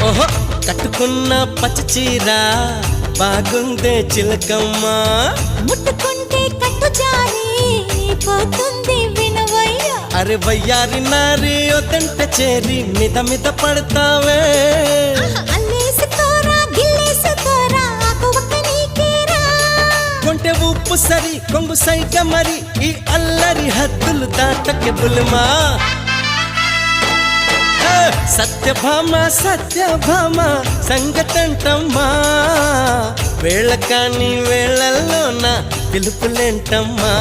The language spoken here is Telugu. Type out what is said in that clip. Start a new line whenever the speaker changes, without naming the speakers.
ఓహో కట్టుకున్న పచ్చ చీర బాగుందే చిలకమ్మ,
ముట్టుకుంటే కట్టు జారి పోతుంది వినవయ్య.
అరే వయ్యారి నారి ఒదంట చేరి మిద మిద పడతావే,
అల్లేసుకోరా గిల్లేసుకోరా ఆకువక్క నీకేరా.
కొంటె ఉప్పు సరి కొంగు సైక మరి ఈ అల్లరి హద్దులు దాటకే బుల్మా. సత్యభామ సత్యభామ సంగతంటమ్మా, వేళ కాని వేళల్లోన పిలుపులేంటమ్మా.